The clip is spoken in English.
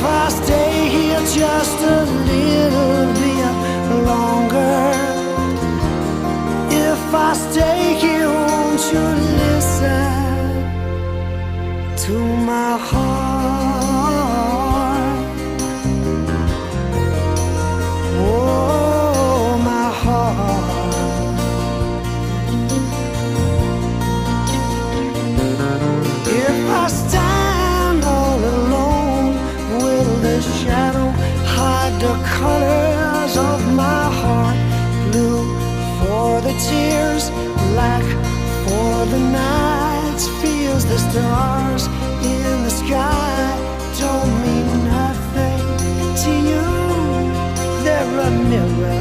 I stay here just a little bit longer, if I stay here, won't you listen to my heart? Oh, my heart. If I stand all alone, will the shadow hide the colors of my heart? Blue for the tears, black for the nights, feels the stars in the sky don't mean nothing to you. They're a mirror